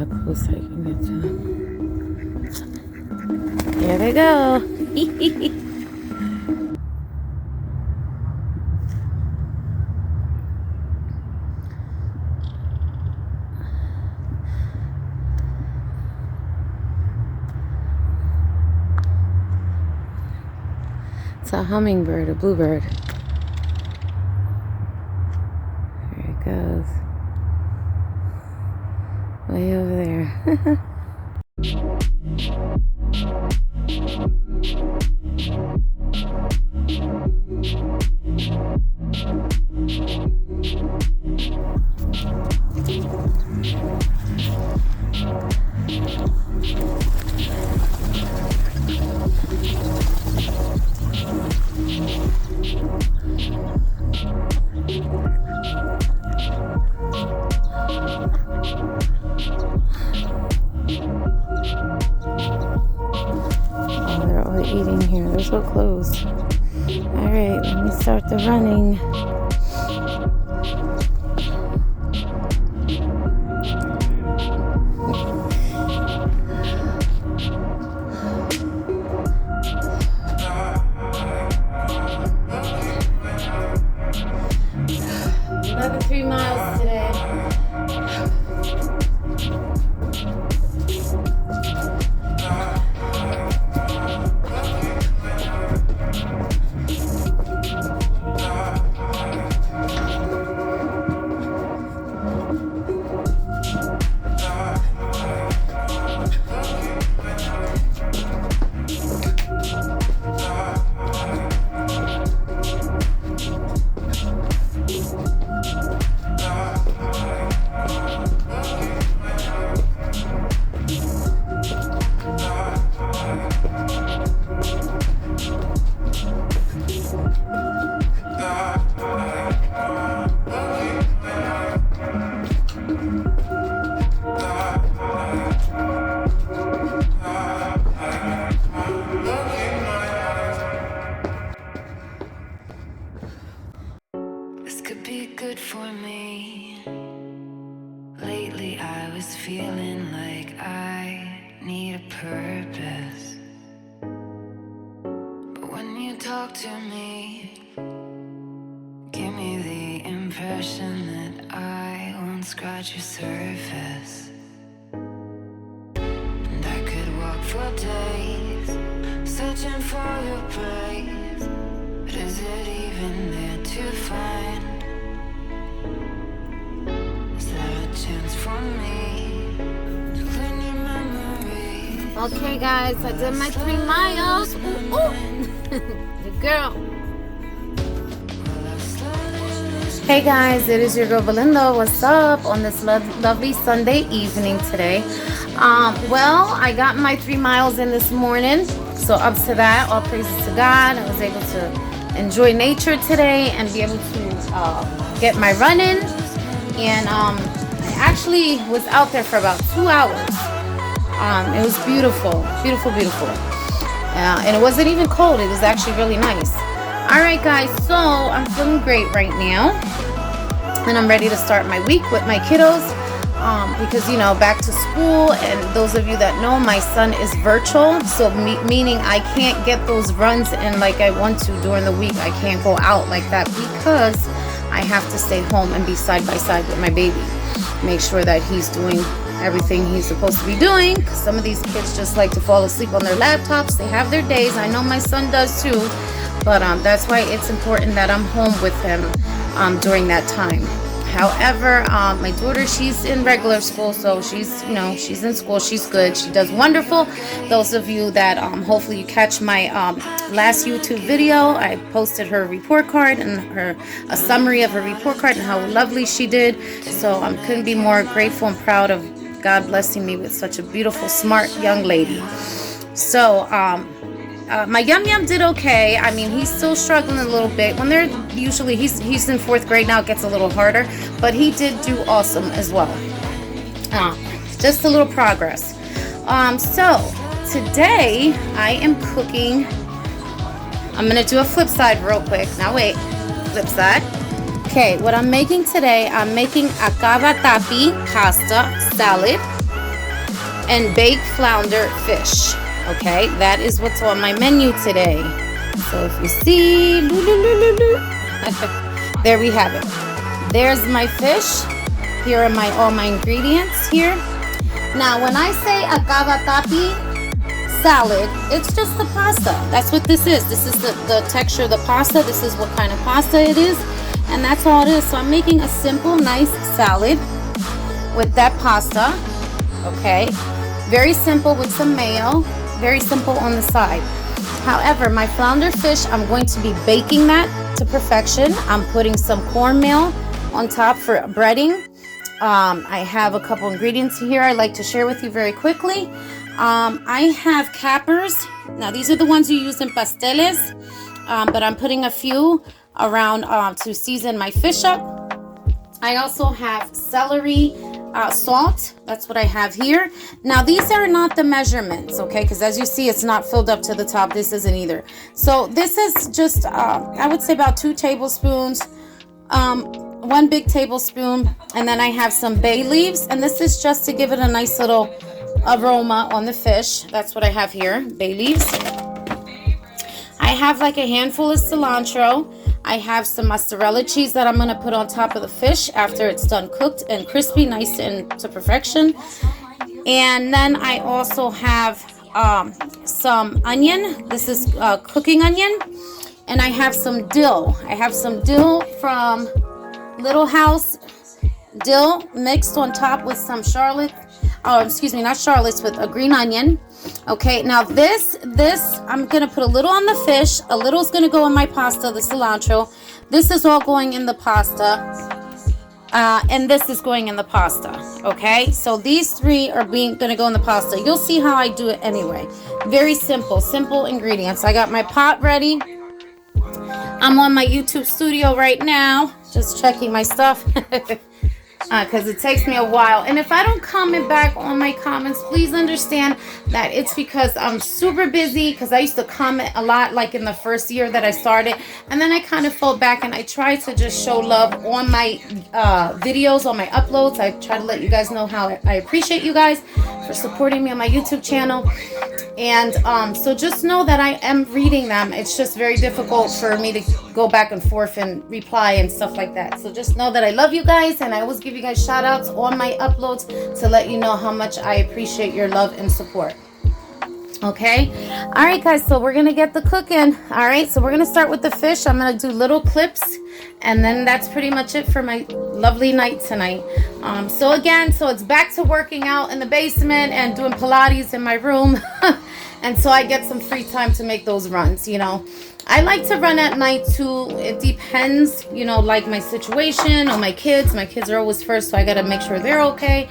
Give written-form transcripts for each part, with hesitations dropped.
how close I can get to them. Here they go. It's a hummingbird, a bluebird. There it goes. Way over there. Eating here. They're so close. All right, let me start the running. Another 3 miles today. Good for me. Lately I was feeling like I need a purpose, but when you talk to me, give me the impression that I won't scratch your surface. And I could walk for days searching for your praise, but is it even there to find? Chance for me to clean your memory. Okay, guys, I did my 3 miles. Ooh, ooh. Good girl. Hey guys, it is your girl Belinda. What's up on this lovely Sunday evening today? Well, I got my 3 miles in this morning, so up to that, all praises to God. I was able to enjoy nature today and be able to get my run in. And actually was out there for about 2 hours. It was beautiful, beautiful, beautiful. And it wasn't even cold. It was actually really nice. All right, guys, so I'm feeling great right now. And I'm ready to start my week with my kiddos. Because, you know, back to school. And those of you that know, my son is virtual. So meaning I can't get those runs in like I want to during the week. I can't go out like that because I have to stay home and be side by side with my baby. Make sure that he's doing everything he's supposed to be doing. Because some of these kids just like to fall asleep on their laptops. They have their days. I know my son does too. But that's why it's important that I'm home with him during that time. However, my daughter, she's in regular school, so she's in school. She's good. She does wonderful. Those of you that hopefully you catch my last YouTube video, I posted her report card and a summary of her report card and how lovely she did. So I couldn't be more grateful and proud of God blessing me with such a beautiful, smart young lady. So my Yum Yum did okay. I mean, he's still struggling a little bit. When they're usually, he's in 4th grade now, it gets a little harder. But he did do awesome as well. Just a little progress. So today I am cooking. I'm going to do a flip side real quick. Now wait, flip side. Okay, what I'm making today, I'm making a cavatappi pasta salad. and baked flounder fish. Okay, that is what's on my menu today. So if you see, there we have it. There's my fish. Here are all my ingredients here. Now, when I say a cavatappi salad, it's just the pasta. That's what this is. This is the texture of the pasta. This is what kind of pasta it is. And that's all it is. So I'm making a simple, nice salad with that pasta. Okay. Very simple with some mayo. Very simple on the side. However, my flounder fish, I'm going to be baking that to perfection. I'm putting some cornmeal on top for breading. I have a couple ingredients here I'd like to share with you very quickly. I have capers. Now, these are the ones you use in pasteles, but I'm putting a few around to season my fish up. I also have celery salt. That's what I have here. Now, these are not the measurements, okay? Because as you see, it's not filled up to the top. This isn't either. So this is just, I would say about 2 tablespoons. 1 big tablespoon, and then I have some bay leaves, and this is just to give it a nice little aroma on the fish. That's what I have here, bay leaves. I have like a handful of cilantro. I have some mozzarella cheese that I'm going to put on top of the fish after it's done cooked and crispy, nice and to perfection. And then I also have some onion. This is cooking onion, and I have some dill. I have some dill from Little House dill mixed on top with some Charlotte, not Charlotte's, with a green onion. Okay, now this I'm gonna put a little on the fish, a little is gonna go in my pasta, the cilantro. This is all going in the pasta, and this is going in the pasta. Okay, so these 3 are gonna go in the pasta. You'll see how I do it anyway. Very simple ingredients. I got my pot ready. I'm on my YouTube studio right now, just checking my stuff because it takes me a while. And if I don't comment back on my comments, please understand that it's because I'm super busy, because I used to comment a lot like in the first year that I started, and then I kind of fell back, and I try to just show love on my videos, on my uploads. I try to let you guys know how I appreciate you guys for supporting me on my YouTube channel. And so just know that I am reading them. It's just very difficult for me to go back and forth and reply and stuff like that. So just know that I love you guys, and I always give you guys shout outs on my uploads to let you know how much I appreciate your love and support. Okay, all right guys, so we're gonna get the cooking. All right, so we're gonna start with the fish. I'm gonna do little clips, and then that's pretty much it for my lovely night tonight. So it's back to working out in the basement and doing Pilates in my room. And so I get some free time to make those runs. I like to run at night too. It depends, like my situation or my kids. My kids are always first, so I gotta make sure they're okay.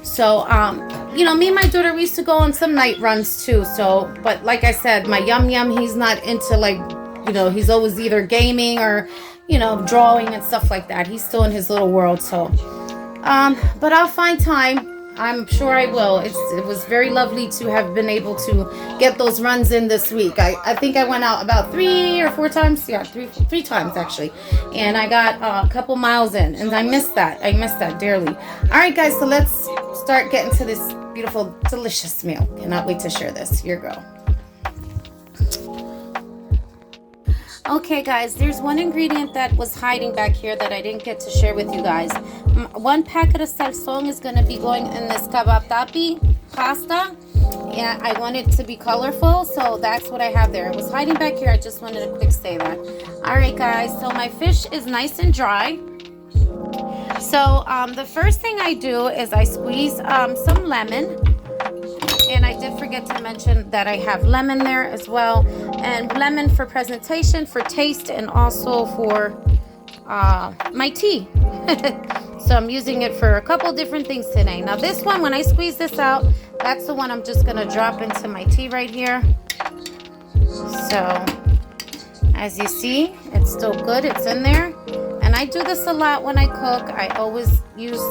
So me and my daughter, we used to go on some night runs too. So, but like I said, my yum, he's not into he's always either gaming or, drawing and stuff like that. He's still in his little world. So, but I'll find time. I'm sure I will. It was very lovely to have been able to get those runs in this week. I think I went out about 3 or 4 times. Yeah, three times actually. And I got a couple miles in, and I missed that. I missed that dearly. All right, guys, so let's start getting to this beautiful, delicious meal. Cannot wait to share this. Here you go. Okay guys, there's one ingredient that was hiding back here that I didn't get to share with you guys. 1 packet of salsón is going to be going in this cavatappi pasta. Yeah, I want it to be colorful, so that's what I have there. It was hiding back here. I just wanted to quick say that. All right guys, so my fish is nice and dry. So the first thing I do is I squeeze some lemon. And I did forget to mention that I have lemon there as well. And lemon for presentation, for taste, and also for my tea. So I'm using it for a couple different things today. Now this one, when I squeeze this out, that's the one I'm just going to drop into my tea right here. So as you see, it's still good. It's in there. And I do this a lot when I cook. I always use...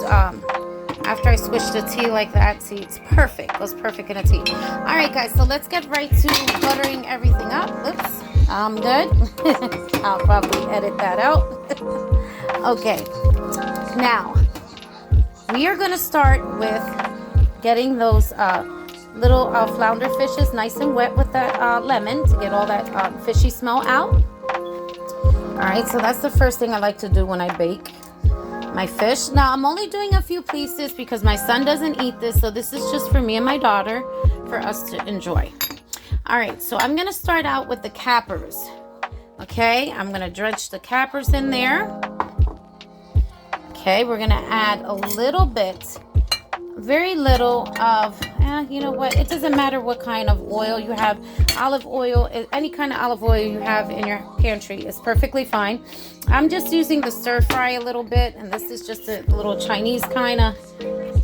after I switch the tea like that, see, it's perfect. It goes perfect in a tea. All right, guys, so let's get right to buttering everything up. Oops, I'm good. I'll probably edit that out. Okay, now we are going to start with getting those little flounder fishes nice and wet with that lemon to get all that fishy smell out. All right, so that's the first thing I like to do when I bake my fish. Now, I'm only doing a few pieces because my son doesn't eat this, so this is just for me and my daughter for us to enjoy. All right, so I'm gonna start out with the capers. Okay, I'm gonna dredge the capers in there. Okay, we're gonna add a little bit, very little of, you know what, it doesn't matter what kind of oil you have. Olive oil, any kind of olive oil you have in your pantry is perfectly fine. I'm just using the stir fry a little bit, and this is just a little Chinese kind of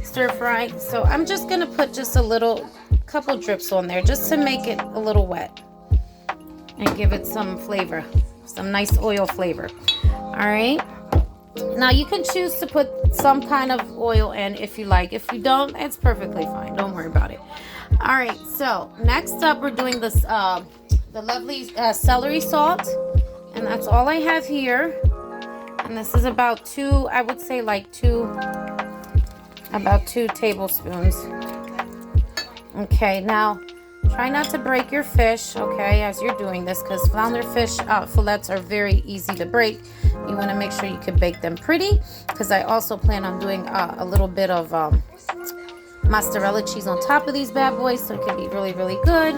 stir fry. So I'm just gonna put just a couple drips on there just to make it a little wet and give it some flavor, some nice oil flavor. All right. Now you can choose to put some kind of oil in if you like. If you don't, it's perfectly fine. Don't worry about it. All right, so next up we're doing this the lovely celery salt, and that's all I have here. And this is about I would say like about 2 tablespoons. Okay, now try not to break your fish, okay, as you're doing this, because flounder fish fillets are very easy to break. You want to make sure you can bake them pretty, because I also plan on doing a little bit of mozzarella cheese on top of these bad boys, so it can be really, really good.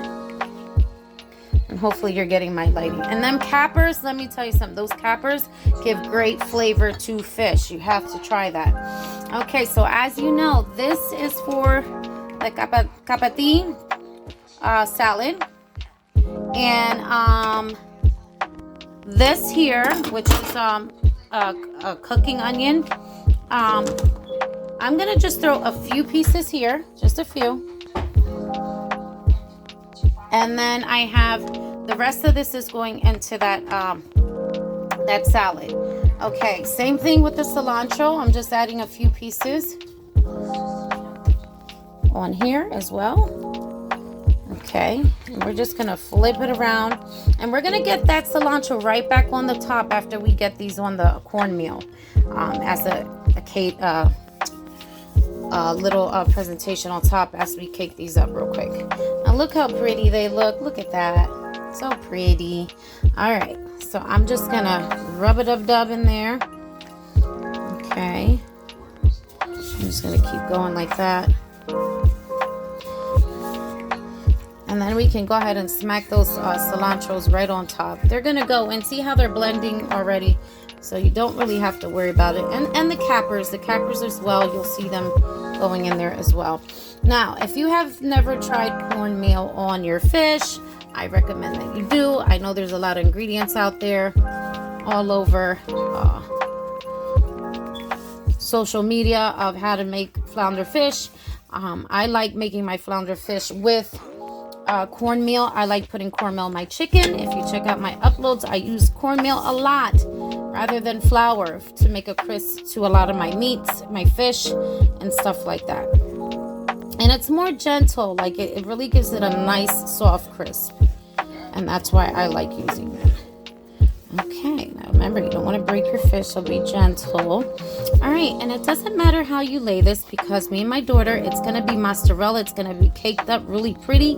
And hopefully you're getting my lighting. And them capers, let me tell you something, those capers give great flavor to fish. You have to try that. Okay, so as you know, this is for the cavapatpi salad, and this here, which is a cooking onion, I'm gonna just throw a few pieces here, just a few, and then I have the rest of this is going into that that salad. Okay, same thing with the cilantro. I'm just adding a few pieces on here as well. Okay, and we're just gonna flip it around, and we're gonna get that cilantro right back on the top after we get these on the cornmeal as a little presentation on top as we cake these up real quick. Now look how pretty they look. Look at that, so pretty. All right, so I'm just gonna rub it dub in there. Okay, I'm just gonna keep going like that. And then we can go ahead and smack those cilantros right on top. They're gonna go, and see how they're blending already, so you don't really have to worry about it. And the capers as well, you'll see them going in there as well. Now, if you have never tried cornmeal on your fish, I recommend that you do. I know there's a lot of ingredients out there all over social media of how to make flounder fish. I like making my flounder fish with cornmeal. I like putting cornmeal in my chicken. If you check out my uploads, I use cornmeal a lot rather than flour to make a crisp to a lot of my meats, my fish, and stuff like that. And it's more gentle, like it really gives it a nice soft crisp, and that's why I like using it. Okay, now remember, you don't want to break your fish, so be gentle. All right, and it doesn't matter how you lay this, because me and my daughter, it's going to be mozzarella. It's going to be caked up really pretty.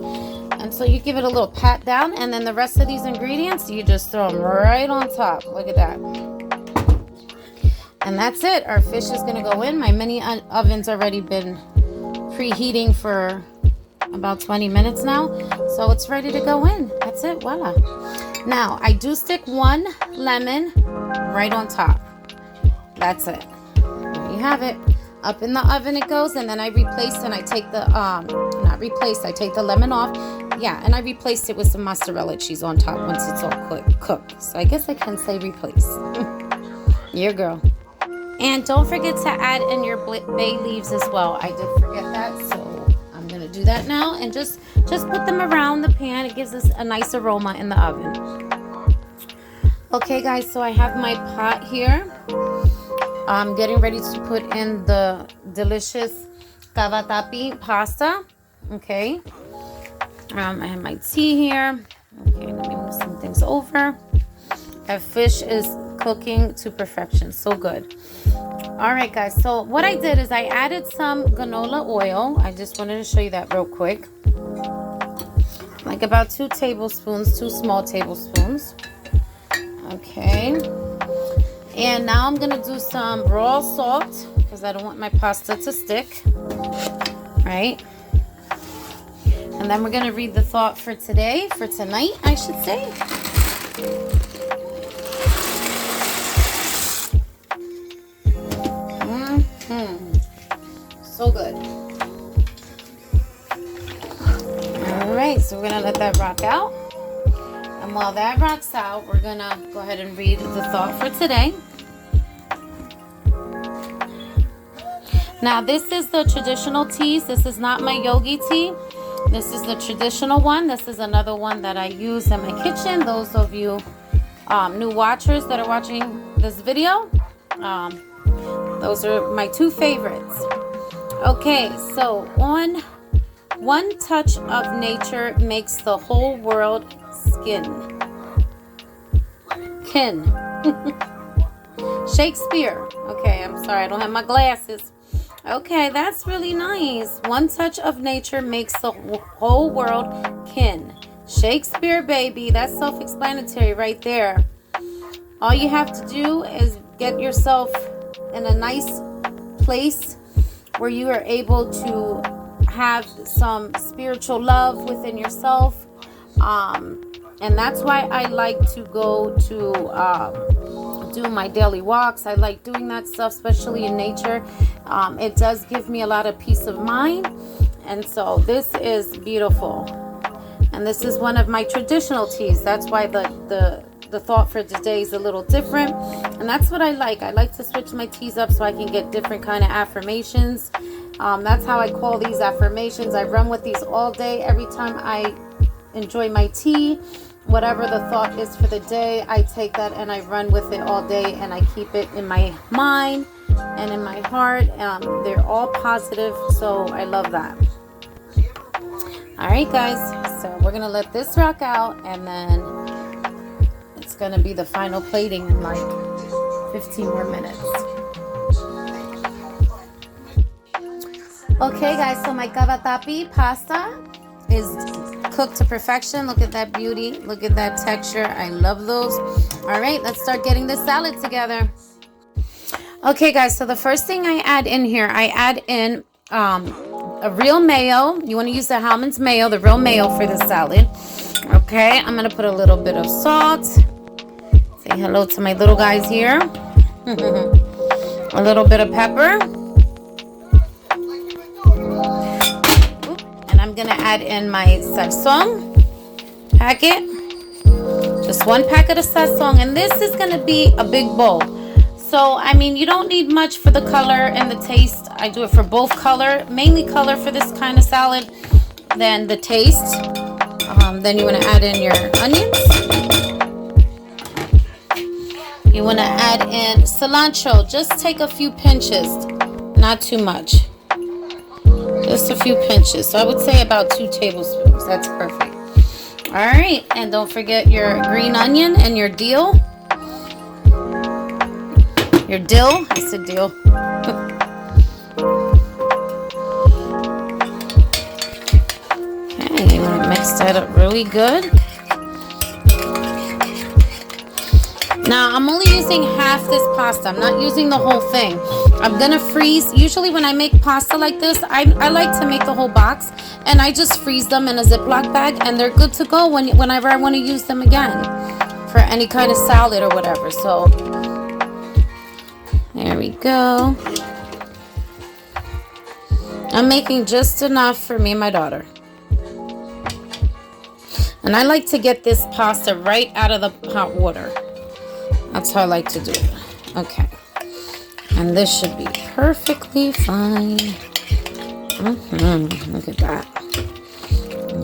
And so you give it a little pat down, and then the rest of these ingredients, you just throw them right on top. Look at that. And that's it. Our fish is going to go in. My mini oven's already been preheating for about 20 minutes now. So it's ready to go in. That's it. Voila. Now, I do stick 1 lemon right on top. That's it. There you have it. Up in the oven it goes, and then I replace, and I take the, not replace, I take the lemon off. Yeah, and I replaced it with some mozzarella cheese on top once it's all cooked. So I guess I can say replace. Your girl. And don't forget to add in your bay leaves as well. I did forget that, so I'm going to do that now. And just put them around the pan. It gives us a nice aroma in the oven. Okay, guys, so I have my pot here. I'm getting ready to put in the delicious cavatappi pasta. Okay. I have my tea here. Okay, let me move some things over. That fish is cooking to perfection. So good. All right, guys. So what I did is I added some canola oil. I just wanted to show you that real quick. Like about 2 tablespoons, 2 small tablespoons. Okay. And now I'm going to do some raw salt because I don't want my pasta to stick. Right? And then we're going to read the thought for today, for tonight, I should say. So good. All right, so we're going to let that rock out. And while that rocks out, we're going to go ahead and read the thought for today. Now, this is the traditional teas. This is not my yogi tea. This is the traditional one. This is another one that I use in my kitchen. Those of you new watchers that are watching this video, those are my 2 favorites. Okay, so on one touch of nature makes the whole world kin. Shakespeare. Okay, I'm sorry, I don't have my glasses. Okay, that's really nice. One touch of nature makes the whole world kin. Shakespeare, baby. That's self-explanatory right there. All you have to do is get yourself in a nice place where you are able to have some spiritual love within yourself. And that's why I like to go to do my daily walks. I like doing that stuff, especially in nature. It does give me a lot of peace of mind. And so this is beautiful. And this is one of my traditional teas. That's why the thought for today is a little different. And that's what I like. I like to switch my teas up so I can get different kind of affirmations. That's how I call these affirmations. I run with these all day. Every time I enjoy my tea, whatever the thought is for the day, I take that and I run with it all day, and I keep it in my mind and in my heart. They're all positive, so I love that. All right, guys, so we're gonna let this rock out, and then it's gonna be the final plating in like 15 more minutes. Okay, guys, so my cavatappi pasta is cooked to perfection. Look at that beauty. Look at that texture. I love those. All right, let's start getting this salad together. Okay, guys, so the first thing I add in here, I add in a real mayo. You want to use the Hellmann's mayo, the real mayo for this salad. Okay, I'm going to put a little bit of salt. Say hello to my little guys here. A little bit of pepper. I'm gonna add in my sazon packet, just 1 packet of sazon, and this is gonna be a big bowl. So I mean, you don't need much for the color and the taste. I do it for both color, mainly color for this kind of salad, then the taste. Then you want to add in your onions. You want to add in cilantro. Just take a few pinches, not too much. Just a few pinches. So I would say about 2 tablespoons. That's perfect. All right. And don't forget your green onion and your dill. Your dill. I said dill. Okay. You want to mix that up really good. Now, I'm only using half this pasta. I'm not using the whole thing. I'm going to freeze. Usually when I make pasta like this, I like to make the whole box. And I just freeze them in a Ziploc bag. And they're good to go whenever I want to use them again. For any kind of salad or whatever. So, there we go. I'm making just enough for me and my daughter. And I like to get this pasta right out of the hot water. That's how I like to do it. Okay. And this should be perfectly fine. Look at that.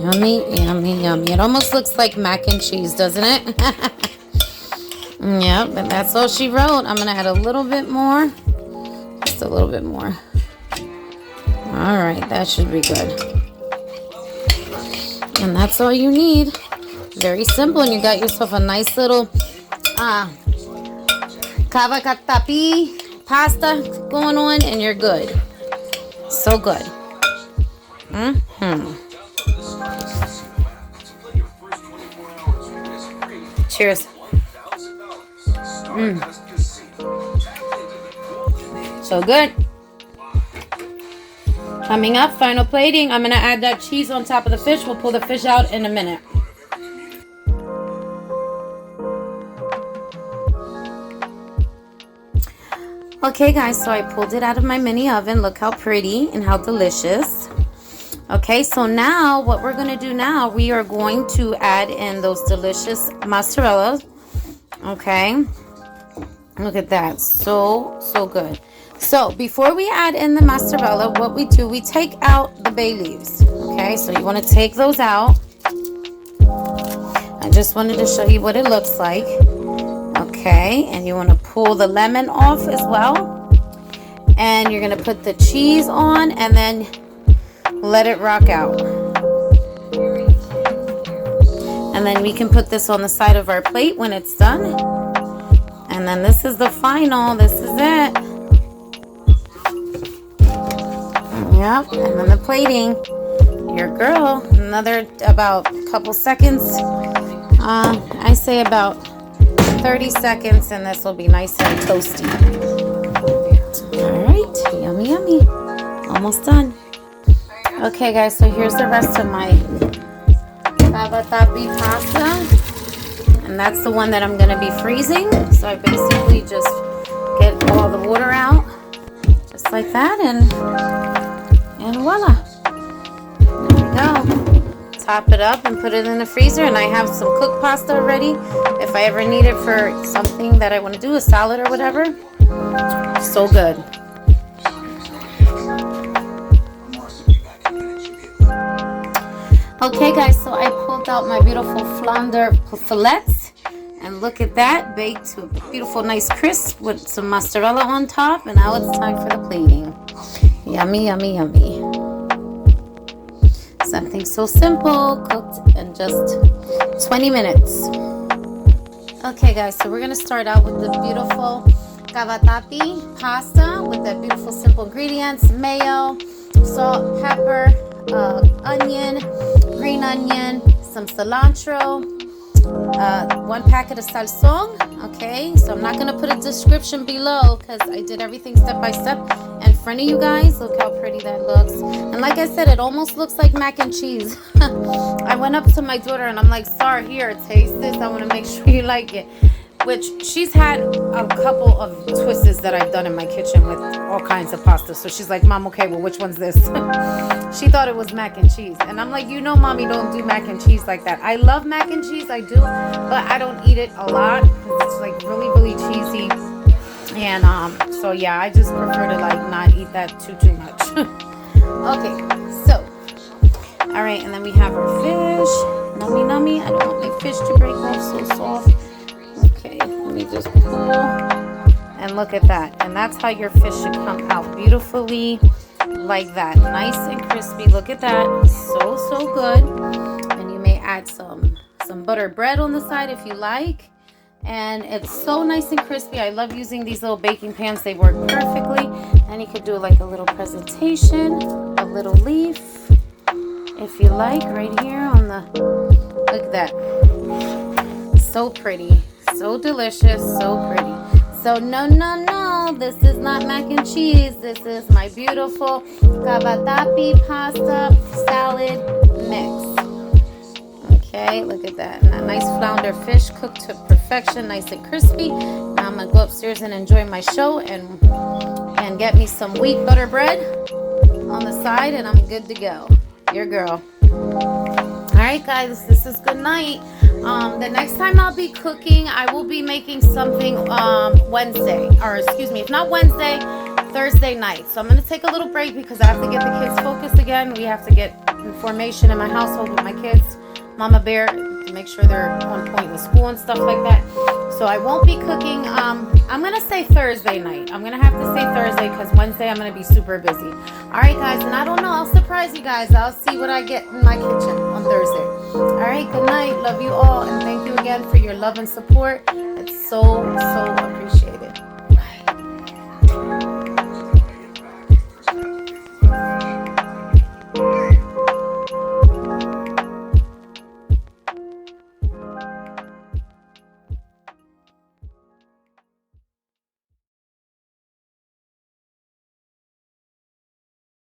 Yummy, yummy, yummy. It almost looks like mac and cheese, doesn't it? Yep, but that's all she wrote. I'm going to add a little bit more. Just a little bit more. All right, that should be good. And that's all you need. Very simple. And you got yourself a nice little cavatappi pasta going on, and you're good. So good. Cheers. So good. Coming up, final plating. I'm gonna add that cheese on top of the fish. We'll pull the fish out in a minute. Okay guys, so I pulled it out of my mini oven. Look how pretty and how delicious. Okay, so now what we're gonna do now, we are going to add in those delicious mozzarella. Okay, look at that, so good. So before we add in the mozzarella, what we do, we take out the bay leaves. Okay, so you want to take those out. I just wanted to show you what it looks like. Okay, and you want to pull the lemon off as well. And you're going to put the cheese on and then let it rock out. And then we can put this on the side of our plate when it's done. And then this is the final. This is it. Yep, and then the plating. Your girl. Another about a couple seconds. I say about 30 seconds, and this will be nice and toasty. All right, yummy, yummy. Almost done. Okay, guys, so here's the rest of my cavatappi pasta, and that's the one that I'm gonna be freezing. So I basically just get all the water out, just like that, and voila. There we go. Top it up and put it in the freezer, and I have some cooked pasta already. If I ever need it for something that I want to do, a salad or whatever. So good. Okay guys, so I pulled out my beautiful flounder fillets, and look at that, baked to a beautiful nice crisp with some mozzarella on top, and now it's time for the plating. Yummy, yummy, yummy. Something so simple, cooked in just 20 minutes. Okay guys, so we're gonna start out with the beautiful cavatappi pasta with that beautiful simple ingredients: mayo, salt, pepper, onion, green onion, some cilantro, 1 packet of salsón. Okay, so I'm not gonna put a description below because I did everything step by step in front of you guys. Look how pretty that looks. And like I said, it almost looks like mac and cheese. I went up to my daughter and I'm like, Star, here, taste this. I want to make sure you like it. Which she's had a couple of twists that I've done in my kitchen with all kinds of pasta. So she's like, Mom, okay, well, which one's this? She thought it was mac and cheese. And I'm like, you know, Mommy don't do mac and cheese like that. I love mac and cheese, I do, but I don't eat it a lot because it's like really, really cheesy. And so yeah, I just prefer to like not eat that too much. Okay, so all right, and then we have our fish. Nummy. I don't want my fish to break off so soft. Okay, let me just pull, and look at that. And that's how your fish should come out beautifully, like that, nice and crispy. Look at that, so good. And you may add some buttered bread on the side if you like. And it's so nice and crispy. I love using these little baking pans. They work perfectly. And you could do like a little presentation, a little leaf, if you like, right here on the, look at that. So pretty, so delicious, so pretty. So no, this is not mac and cheese. This is my beautiful cavatappi pasta salad mix. Okay, look at that. And that nice flounder fish cooked to perfection, nice and crispy. Now I'm gonna go upstairs and enjoy my show and get me some wheat butter bread on the side, and I'm good to go. Your girl. All right, guys, this is good night. The next time I'll be cooking, I will be making something Wednesday, or excuse me, if not Wednesday, Thursday night. So I'm gonna take a little break because I have to get the kids focused again. We have to get information in my household with my kids. Mama Bear, to make sure they're on point with school and stuff like that. So I won't be cooking. I'm going to say Thursday night. I'm going to have to say Thursday because Wednesday I'm going to be super busy. All right, guys. And I don't know. I'll surprise you guys. I'll see what I get in my kitchen on Thursday. All right. Good night. Love you all. And thank you again for your love and support. It's so appreciated.